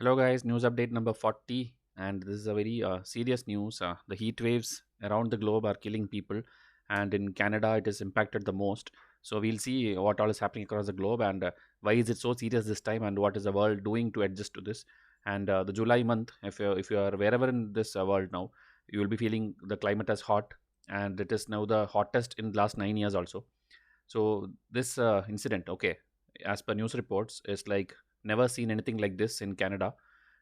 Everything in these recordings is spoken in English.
Hello, guys. News update number 40, and this is a very serious news. The heat waves around the globe are killing people, and in Canada, it is impacted the most. So we'll see what all is happening across the globe, and why is it so serious this time, and what is the world doing to adjust to this. And the July month, if you are wherever in this world now, you will be feeling the climate as hot, and it is now the hottest in the last 9 years also. So this incident, okay, as per news reports, is like never seen anything like this in Canada,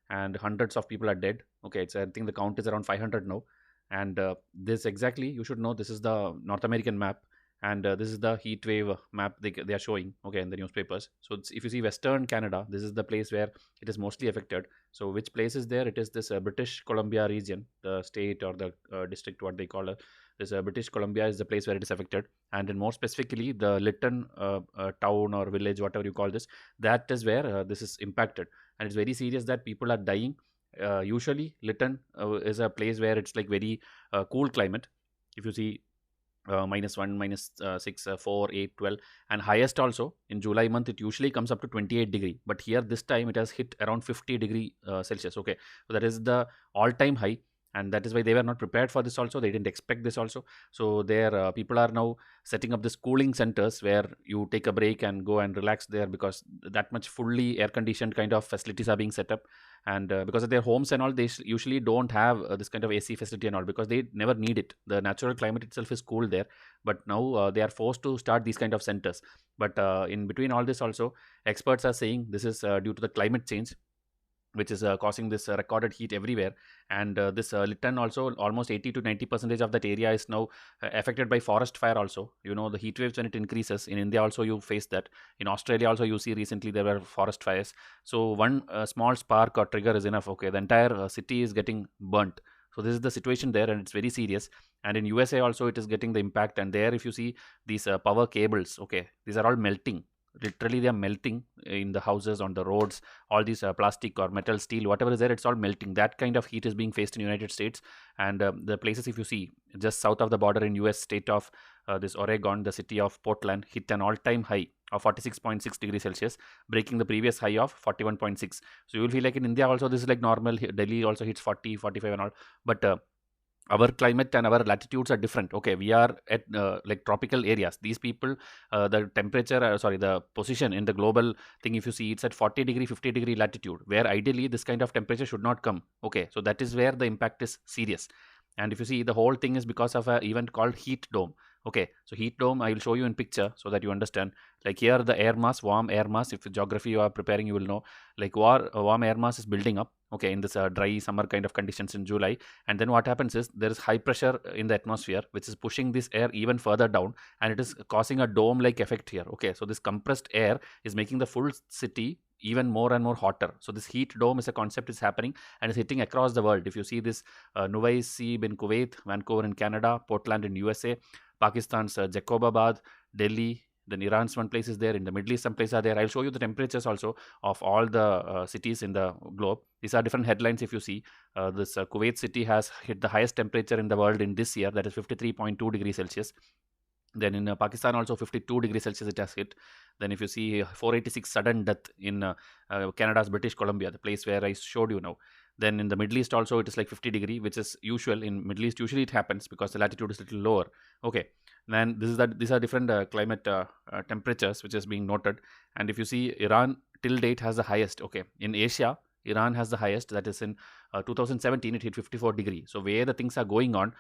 and hundreds of people are dead. Okay, it's I think the count is around 500 now, and this exactly you should know. This is the North American map, and this is the heat wave map they are showing. Okay, in the newspapers. So if you see Western Canada, this is the place where it is mostly affected. So which place is there? It is this British Columbia region, the state or the district, what they call it. This British Columbia is the place where it is affected, and then more specifically, the Lytton town or village, whatever you call this, that is where this is impacted, and it's very serious that people are dying. Usually, Lytton is a place where it's like very cool climate. If you see -1, -6, 4, 8, 12, and highest also in July month, it usually comes up to 28-degree. But here this time it has hit around 50-degree Celsius. Okay, so that is the all-time high, and that is why they were not prepared for this. Also, they didn't expect this. Also, so there people are now setting up this cooling centers where you take a break and go and relax there, because that much fully air conditioned kind of facilities are being set up. And because of their homes and all, they usually don't have this kind of AC facility and all, because they never need it. The natural climate itself is cool there, but now they are forced to start these kind of centers. But in between all this also, experts are saying this is due to the climate change, which is causing this recorded heat everywhere. And this Lytton also, almost 80 to 90 percentage of that area is now affected by forest fire also. You know, the heat waves, when it increases in India also, you face that. In Australia also, you see recently there were forest fires. So one small spark or trigger is enough. Okay, the entire city is getting burnt. So this is the situation there, and it's very serious. And in USA also, it is getting the impact. And there, if you see these power cables, okay, these are all melting. Literally, they are melting in the houses, on the roads. All these plastic or metal, steel, whatever is there, it's all melting. That kind of heat is being faced in United States. And the places, if you see just south of the border in US state of this Oregon, the city of Portland hit an all-time high of 46.6 degrees Celsius, breaking the previous high of 41.6. So you will feel like in India also this is like normal. Delhi also hits 40, 45 and all. But our climate and our latitudes are different. Okay, we are at like tropical areas. These people, the temperature, sorry, the position in the global thing, if you see, it's at 40-degree, 50-degree latitude, where ideally this kind of temperature should not come. Okay, so that is where the impact is serious. And if you see, the whole thing is because of an event called heat dome. Okay, so heat dome, I will show you in picture so that you understand. Like here, the air mass, warm air mass, if geography you are preparing, you will know, like warm air mass is building up, okay, in this dry summer kind of conditions in July. And then what happens is there is high pressure in the atmosphere, which is pushing this air even further down, and it is causing a dome like effect here. Okay, so this compressed air is making the full city even more and more hotter. So this heat dome is a concept is happening, and is hitting across the world. If you see this, Nuwais Seeb in Kuwait, Vancouver in Canada, Portland in USA, Pakistan's Jacobabad, Delhi, then Iran's one place is there. In the Middle East, some places are there. I'll show you the temperatures also of all the cities in the globe. These are different headlines. If you see, this Kuwait city has hit the highest temperature in the world in this year, that is 53.2 degrees Celsius. Then in Pakistan also 52 degrees Celsius it has hit. Then if you see 486 sudden death in Canada's British Columbia, the place where I showed you now. Then in the Middle East also it is like 50-degree, which is usual in Middle East. Usually it happens because the latitude is a little lower. Okay, then these are different climate temperatures which is being noted. And if you see, Iran till date has the highest. Okay, in Asia, Iran has the highest, that is in 2017 it hit 54-degree. So where the things are going on,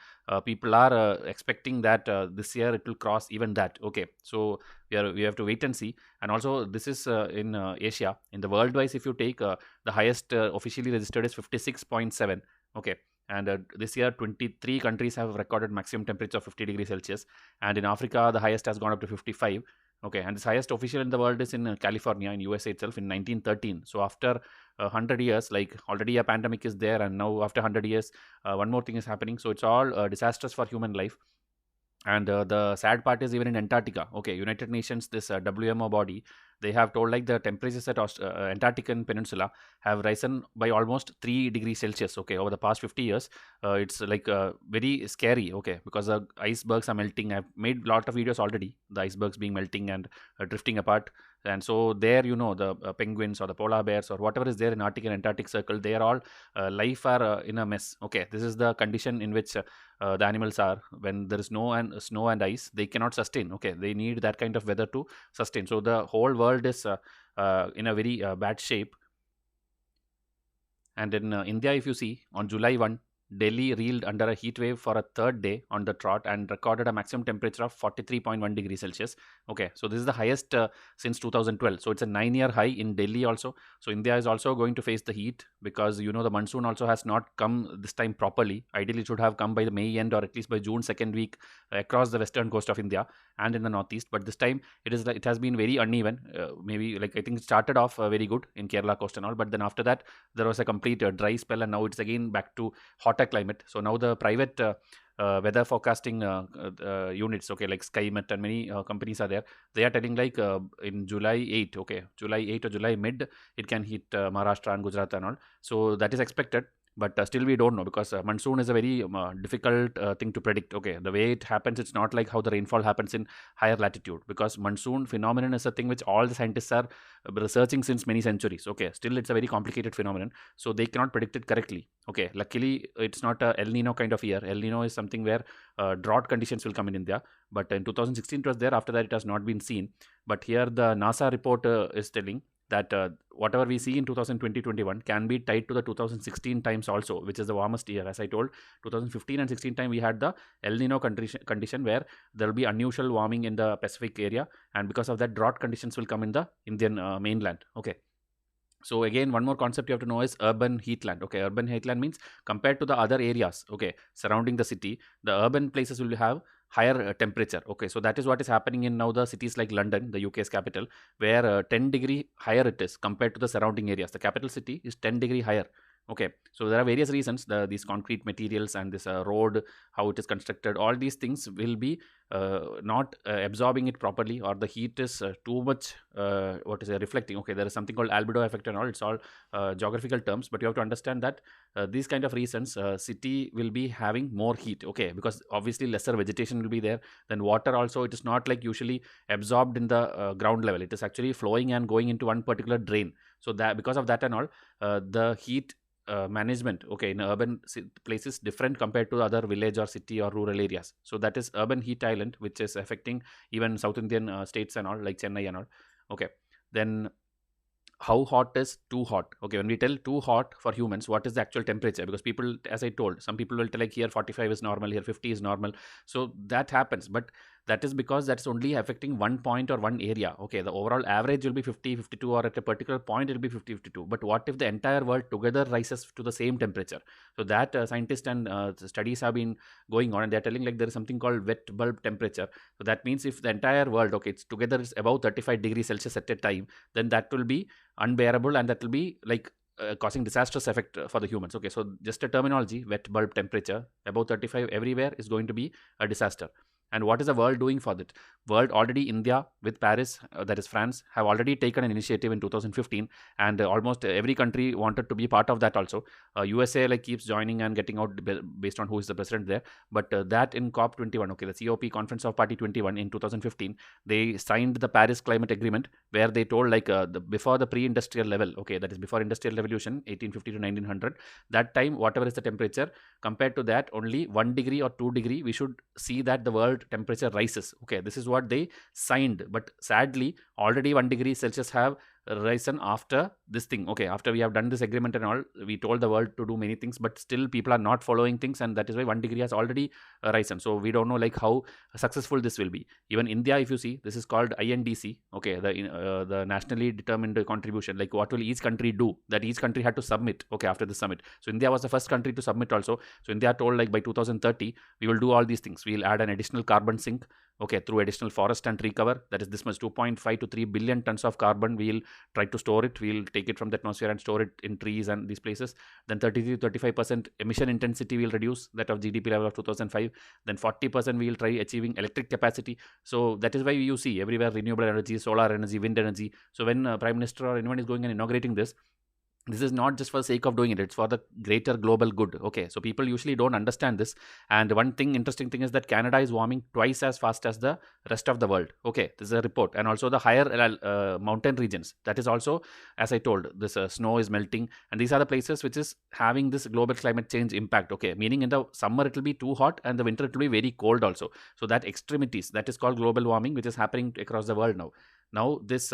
people are expecting that this year it will cross even that. Okay, so we have to wait and see. And also this is in Asia. In the world wise, if you take the highest officially registered is 56.7. Okay, and this year 23 countries have recorded maximum temperature of 50 degrees Celsius, and in Africa the highest has gone up to 55. Okay, and this highest official in the world is in California in USA itself in 1913. So after 100 years, like already a pandemic is there, and now after 100 years one more thing is happening. So it's all disastrous for human life. And the sad part is even in Antarctica. Okay, United Nations, this WMO body, they have told like the temperatures at Antarctican Peninsula have risen by almost 3 degrees Celsius. Okay, over the past 50 years, it's like very scary. Okay, because the icebergs are melting. I've made a lot of videos already. The icebergs being melting and drifting apart. And so there, the penguins or the polar bears or whatever is there in Arctic and Antarctic circle, they are all life are in a mess. Okay, this is the condition in which the animals are when there is snow and ice. They cannot sustain. Okay, they need that kind of weather to sustain. So the whole world is in a very bad shape. And in India, if you see, on July 1, Delhi reeled under a heat wave for a third day on the trot and recorded a maximum temperature of 43.1 degrees Celsius. Okay, so this is the highest since 2012. So it's a 9-year high in Delhi also. So India is also going to face the heat because the monsoon also has not come this time properly. Ideally, it should have come by the May end or at least by June second week across the western coast of India and in the northeast. But this time it has been very uneven. Maybe like I think it started off very good in Kerala coast and all, but then after that there was a complete dry spell, and now it's again back to hotter climate. So now the private weather forecasting units, okay, like SkyMet and many companies are there. They are telling like in July 8, okay, July 8 or July mid, it can hit Maharashtra and Gujarat and all. So that is expected. But still we don't know because monsoon is a very difficult thing to predict. Okay, the way it happens, it's not like how the rainfall happens in higher latitude, because monsoon phenomenon is a thing which all the scientists are researching since many centuries. Okay, still it's a very complicated phenomenon, so they cannot predict it correctly. Okay, luckily it's not a El Nino kind of year. El Nino is something where drought conditions will come in India, but in 2016 it was there. After that it has not been seen. But here the NASA report is telling that whatever we see in 2020-21 can be tied to the 2016 times also, which is the warmest year. As I told, 2015 and 16 time we had the El Nino condition where there will be unusual warming in the Pacific area, and because of that drought conditions will come in the Indian mainland. Okay, so again, one more concept you have to know is urban heatland. Okay, urban heatland means compared to the other areas, okay, surrounding the city, the urban places will have higher temperature. Okay, so that is what is happening in now the cities like London, the UK's capital, where 10-degree higher it is compared to the surrounding areas. The capital city is 10-degree higher. Okay, so there are various reasons. These concrete materials and this road, how it is constructed, all these things will be not absorbing it properly, or the heat is too much reflecting. Okay, there is something called albedo effect and all. It's all geographical terms, but you have to understand that these kind of reasons, city will be having more heat. Okay, because obviously lesser vegetation will be there. Then water also, it is not like usually absorbed in the ground level. It is actually flowing and going into one particular drain. So that because of that and all, the heat management, okay, in urban places different compared to other village or city or rural areas. So that is urban heat island, which is affecting even South Indian states and all, like Chennai and all. Okay, then how hot is too hot? Okay, when we tell too hot for humans, what is the actual temperature? Because people, as I told, some people will tell like here 45 is normal, here 50 is normal. So that happens, but that is because that's only affecting one point or one area. Okay, the overall average will be 50, 52, or at a particular point it will be 50, 52. But what if the entire world together rises to the same temperature? So that scientists and studies have been going on, and they're telling like there is something called wet bulb temperature. So that means if the entire world, okay, it's together is above 35 degrees Celsius at a time, then that will be unbearable, and that will be like causing disastrous effect for the humans. Okay, so just a terminology, wet bulb temperature above 35 everywhere is going to be a disaster. And what is the world doing for that? World already, India with Paris, that is France, have already taken an initiative in 2015, and almost every country wanted to be part of that also. USA like keeps joining and getting out based on who is the president there. But that in COP21, okay, the COP Conference of Party 21 in 2015, they signed the Paris Climate Agreement, where they told like before the pre-industrial level, okay, that is before industrial revolution, 1850 to 1900, that time whatever is the temperature, compared to that only 1 degree or 2 degree, we should see that the world temperature rises. Okay, this is what they signed, but sadly already 1 degree Celsius have risen after this thing. Okay, after we have done this agreement and all, we told the world to do many things, but still people are not following things, and that is why 1 degree has already risen. So we don't know like how successful this will be. Even India, if you see, this is called INDC. Okay, the nationally determined contribution, like what will each country do, that each country had to submit. Okay, after the summit, so India was the first country to submit also. So India told like by 2030 we will do all these things. We'll add an additional carbon sink, okay, through additional forest and tree cover. That is this much, 2.5 to 3 billion tons of carbon. We'll try to store it. We'll take it from the atmosphere and store it in trees and these places. Then 33 to 35% emission intensity will reduce, that of GDP level of 2005. Then 40% we will try achieving electric capacity. So that is why you see everywhere renewable energy, solar energy, wind energy. So when Prime Minister or anyone is going and inaugurating this, this is not just for the sake of doing it, it's for the greater global good. Okay, so people usually don't understand this. And one thing, interesting thing, is that Canada is warming twice as fast as the rest of the world. Okay, this is a report. And also the higher mountain regions, that is also, as I told, this snow is melting, and these are the places which is having this global climate change impact. Okay, meaning in the summer it will be too hot, and the winter it will be very cold also. So that extremities, that is called global warming, which is happening across the world now. Now this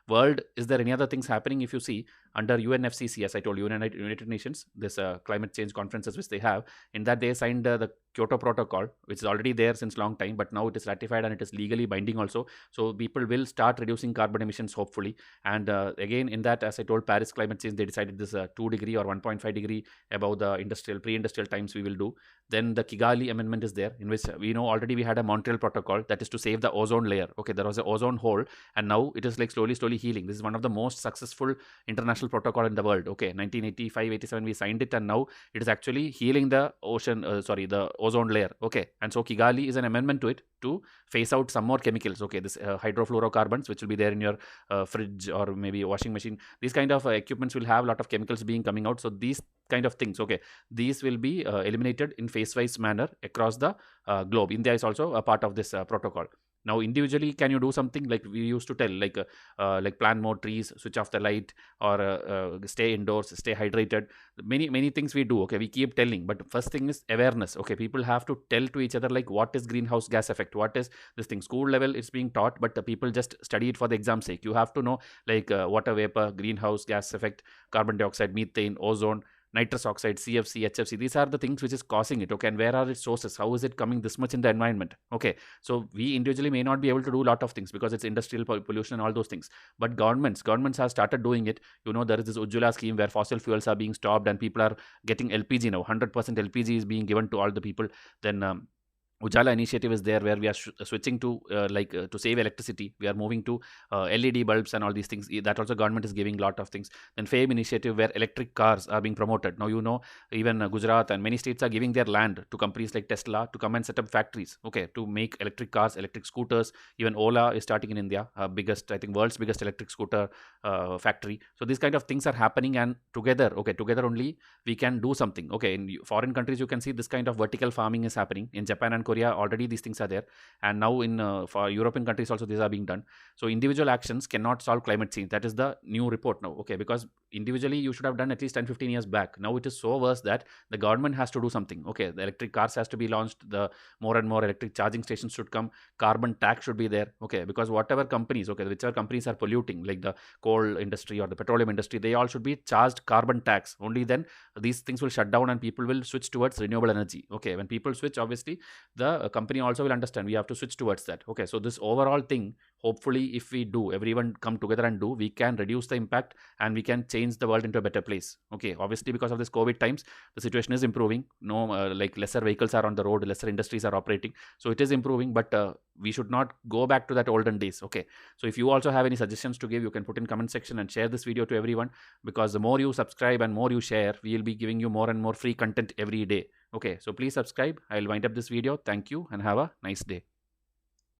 world, is there any other things happening? If you see, under UNFCCC, as I told you, United Nations, this climate change conferences which they have, in that they signed the Kyoto Protocol, which is already there since long time, but now it is ratified and it is legally binding also. So people will start reducing carbon emissions hopefully. And again, in that, as I told, Paris climate change, they decided this 2 degree or 1.5 degree above the pre-industrial times we will do. Then the Kigali Amendment is there, in which we know already we had a Montreal Protocol, that is to save the ozone layer. Okay, there was an ozone hole, and now it is like slowly healing. This is one of the most successful international protocol in the world. Okay, 1985-87 we signed it, and now it is actually healing the the ozone layer. Okay, and so Kigali is an amendment to it to phase out some more chemicals. Okay, this hydrofluorocarbons, which will be there in your fridge or maybe washing machine. These kind of equipments will have a lot of chemicals being coming out. So these kind of things, okay, these will be eliminated in phase-wise manner across the globe. India is also a part of this protocol. Now individually, can you do something? Like we used to tell, like plant more trees, switch off the light, or stay indoors, stay hydrated. Many things we do. Okay, we keep telling, but first thing is awareness. Okay, people have to tell to each other, like, what is greenhouse gas effect, what is this thing. School level it's being taught, but the people just study it for the exam sake. You have to know, like, water vapor, greenhouse gas effect, carbon dioxide, methane, ozone, nitrous oxide, CFC, HFC. These are the things which is causing it. Okay, and where are its sources? How is it coming this much in the environment? Okay, so we individually may not be able to do a lot of things because it's industrial pollution and all those things. But governments have started doing it. You know, there is this Ujjwala scheme where fossil fuels are being stopped and people are getting LPG now. 100% LPG is being given to all the people. Then Ujala initiative is there, where we are switching to to save electricity. We are moving to LED bulbs and all these things. That also government is giving a lot of things. Then FAME initiative, where electric cars are being promoted. Now, you know, even Gujarat and many states are giving their land to companies like Tesla to come and set up factories, okay, to make electric cars, electric scooters. Even Ola is starting in India, biggest, I think, world's biggest electric scooter factory. So these kind of things are happening, and together only we can do something. Okay, in foreign countries, you can see this kind of vertical farming is happening. In Japan and Korea, already these things are there, and now in for European countries also these are being done. So individual actions cannot solve climate change. That is the new report now. Okay, because individually you should have done at least 10-15 years back. Now it is so worse that the government has to do something. Okay, the electric cars has to be launched, the more and more electric charging stations should come, carbon tax should be there. Okay, because whatever companies, okay, whichever companies are polluting, like the coal industry or the petroleum industry, they all should be charged carbon tax. Only then these things will shut down and people will switch towards renewable energy. Okay, when people switch, obviously the company also will understand we have to switch towards that. Okay, so this overall thing, hopefully if we do, everyone come together and do, we can reduce the impact and we can change the world into a better place. Okay, obviously because of this COVID times, the situation is improving. No, like lesser vehicles are on the road, lesser industries are operating, so it is improving, but we should not go back to that olden days. Okay, so if you also have any suggestions to give, you can put in comment section and share this video to everyone, because the more you subscribe and more you share, we will be giving you more and more free content every day. Okay, so please subscribe. I'll wind up this video. Thank you and have a nice day.